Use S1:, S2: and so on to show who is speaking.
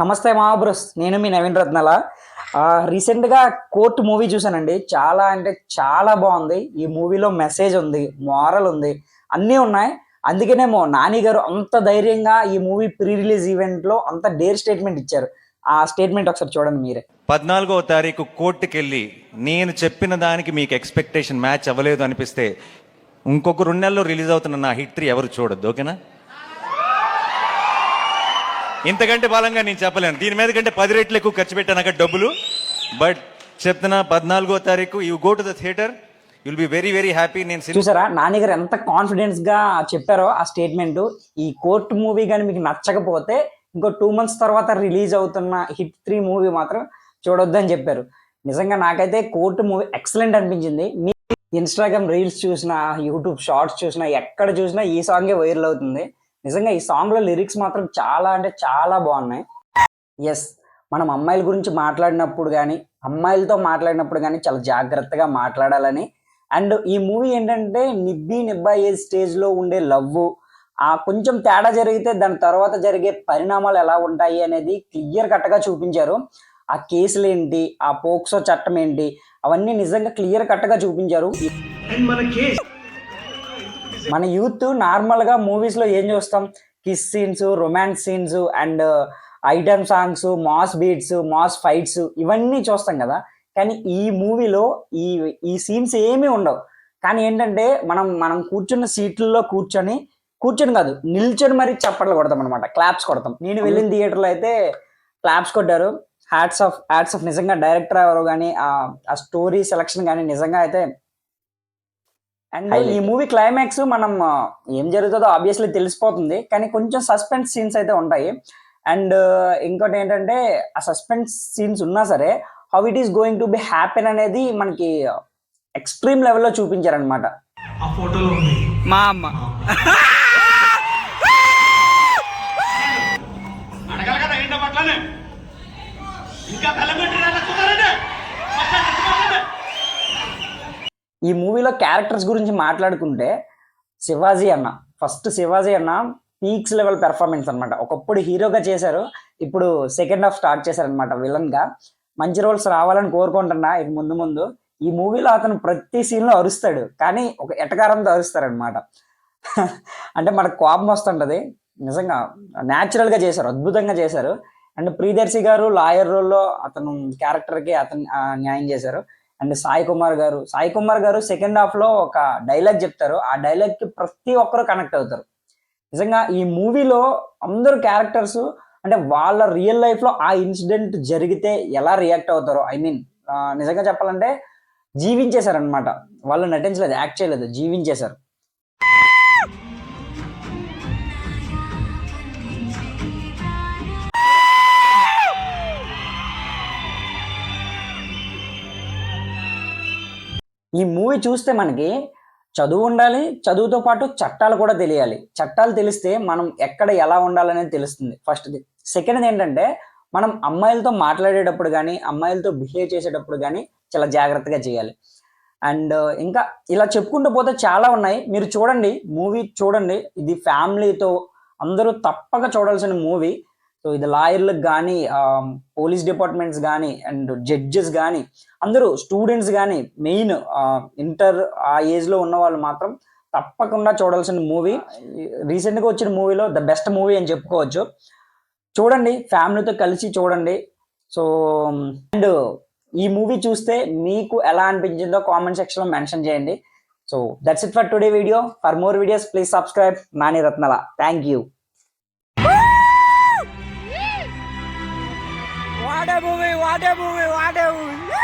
S1: నమస్తే మహాబ్రస్, నేను మీ నవీన్ రత్నాల. రీసెంట్గా కోర్ట్ మూవీ చూశానండి. చాలా అంటే చాలా బాగుంది. ఈ మూవీలో మెసేజ్ ఉంది, మారల్ ఉంది, అన్నీ ఉన్నాయి. అందుకనేమో నాని గారు అంత ధైర్యంగా ఈ మూవీ ప్రీ రిలీజ్ ఈవెంట్లో అంత డేర్ స్టేట్మెంట్ ఇచ్చారు. ఆ స్టేట్మెంట్ ఒకసారి చూడండి మీరే.
S2: 14వ తారీఖు కోర్టుకెళ్ళి నేను చెప్పిన దానికి మీకు ఎక్స్పెక్టేషన్ మ్యాచ్ అవ్వలేదు అనిపిస్తే ఇంకొక 2 నెలల్లో రిలీజ్ అవుతున్న నా హిట్ 3 ఎవరు చూడొద్దు, ఓకేనా? ఇంతకంటే బలంగా నేను చెప్పలేను. దీని మీద కంటే 10 రెట్లు ఎక్కువ ఖర్చు పెట్టాను అక్కడ డబ్బులు. బట్ చెప్తున్నా, 14వ తారీఖు you go to the theatre, you'll be very very happy. నేను
S1: చూసారా నాని గారు ఎంత కాన్ఫిడెన్స్ గా చెప్పారో ఆ స్టేట్మెంట్. ఈ కోర్ట్ మూవీ కానీ మీకు నచ్చకపోతే ఇంకో 2 months తర్వాత రిలీజ్ అవుతున్న హిట్ 3 మూవీ మాత్రం చూడొద్దని చెప్పారు. నిజంగా నాకైతే కోర్ట్ మూవీ ఎక్సలెంట్ అనిపించింది. మీ ఇన్స్టాగ్రామ్ రీల్స్ చూసినా, యూట్యూబ్ షార్ట్స్ చూసినా, ఎక్కడ చూసినా ఈ సాంగే వైరల్ అవుతుంది. నిజంగా ఈ సాంగ్లో లిరిక్స్ మాత్రం చాలా అంటే చాలా బాగున్నాయి. ఎస్, మనం అమ్మాయిల గురించి మాట్లాడినప్పుడు కానీ, అమ్మాయిలతో మాట్లాడినప్పుడు కానీ చాలా జాగ్రత్తగా మాట్లాడాలని. అండ్ ఈ మూవీ ఏంటంటే నిబ్బా ఏ స్టేజ్లో ఉండే లవ్, ఆ కొంచెం తేడా జరిగితే దాని తర్వాత జరిగే పరిణామాలు ఎలా ఉంటాయి అనేది క్లియర్ కట్గా చూపించారు. ఆ కేసులు ఏంటి, ఆ పోక్సో చట్టం ఏంటి, అవన్నీ నిజంగా క్లియర్ కట్గా చూపించారు. మన యూత్ నార్మల్గా మూవీస్లో ఏం చూస్తాం? Kiss scenes, romance scenes and item songs, mass beats, mass fights, ఇవన్నీ చూస్తాం కదా. కానీ ఈ మూవీలో ఈ ఈ సీన్స్ ఏమీ ఉండవు. కానీ ఏంటంటే మనం మనం కూర్చున్న సీట్లలో కూర్చొని కాదు, నిల్చొని మరీ చప్పట్లు కొడతాం అనమాట, క్లాప్స్ కొడతాం. నేను వెళ్ళిన థియేటర్లో అయితే క్లాప్స్ కొట్టారు. హ్యాట్స్ ఆఫ్ నిజంగా. డైరెక్టర్ ఎవరో కానీ, ఆ స్టోరీ సెలక్షన్ కానీ నిజంగా అయితే. అండ్ ఈ మూవీ క్లైమాక్స్ మనం ఏం జరుగుతుందో ఆబ్వియస్లీ తెలిసిపోతుంది, కానీ కొంచెం సస్పెన్స్ సీన్స్ అయితే ఉంటాయి. అండ్ ఇంకోటి ఏంటంటే ఆ సస్పెన్స్ సీన్స్ ఉన్నా సరే how it is going to be happen అనేది మనకి ఎక్స్ట్రీమ్ లెవెల్లో చూపించారనమాట.
S3: ఆ ఫోటోలో ఉంది
S1: మా అమ్మ.
S3: అడగాలి కదా ఏంటో పట్లనే ఇంకా తలబెట్టి రాలేకుతారండి.
S1: ఈ మూవీలో క్యారెక్టర్స్ గురించి మాట్లాడుకుంటే శివాజీ అన్న పీక్స్ లెవెల్ పెర్ఫార్మెన్స్ అనమాట. ఒకప్పుడు హీరోగా చేశారు, ఇప్పుడు సెకండ్ హాఫ్ స్టార్ట్ చేశారనమాట విలన్ గా. మంచి రోల్స్ రావాలని కోరుకుంటున్నా ఇక ముందు. ఈ మూవీలో అతను ప్రతి సీన్ లో అరుస్తాడు, కానీ ఒక ఎటకారంతో అరుస్తారనమాట. అంటే మనకు కోపం వస్తుంటది. నిజంగా న్యాచురల్ గా చేశారు, అద్భుతంగా చేశారు. అండ్ ప్రియదర్శి గారు లాయర్ రోల్లో అతను క్యారెక్టర్ కి అతను న్యాయం చేశారు. అండ్ సాయి కుమార్ గారు సెకండ్ హాఫ్ లో ఒక డైలాగ్ చెప్తారు. ఆ డైలాగ్ కి ప్రతి ఒక్కరు కనెక్ట్ అవుతారు. నిజంగా ఈ మూవీలో అందరు క్యారెక్టర్స్ అంటే వాళ్ళ రియల్ లైఫ్ లో ఆ ఇన్సిడెంట్ జరిగితే ఎలా రియాక్ట్ అవుతారో, ఐ మీన్ నిజంగా చెప్పాలంటే జీవించేశారనమాట. వాళ్ళు నటించలేదు, యాక్ట్ చేయలేదు, జీవించేశారు. ఈ మూవీ చూస్తే మనకి చదువు ఉండాలి, చదువుతో పాటు చట్టాలు కూడా తెలియాలి. చట్టాలు తెలిస్తే మనం ఎక్కడ ఎలా ఉండాలనేది తెలుస్తుంది ఫస్ట్ది. సెకండ్ది ఏంటంటే మనం అమ్మాయిలతో మాట్లాడేటప్పుడు కానీ, అమ్మాయిలతో బిహేవ్ చేసేటప్పుడు కానీ చాలా జాగ్రత్తగా చేయాలి. అండ్ ఇంకా ఇలా చెప్పుకుంటూ పోతే చాలా ఉన్నాయి. మీరు చూడండి, మూవీ చూడండి. ఇది ఫ్యామిలీతో అందరూ తప్పక చూడాల్సిన మూవీ. సో ఇది లాయర్లకు కానీ, పోలీస్ డిపార్ట్మెంట్స్ కానీ, అండ్ జడ్జెస్ కానీ, అందరూ స్టూడెంట్స్ కానీ, మెయిన్ ఇంటర్ ఆ ఏజ్లో ఉన్న వాళ్ళు మాత్రం తప్పకుండా చూడాల్సిన మూవీ. రీసెంట్గా వచ్చిన మూవీలో ద బెస్ట్ మూవీ అని చెప్పుకోవచ్చు. చూడండి, ఫ్యామిలీతో కలిసి చూడండి. సో అండ్ ఈ మూవీ చూస్తే మీకు ఎలా అనిపించిందో కామెంట్ సెక్షన్లో మెన్షన్ చేయండి. So that's it for today video. For more videos please subscribe Nani Ratnala. Thank you.
S4: What a movie!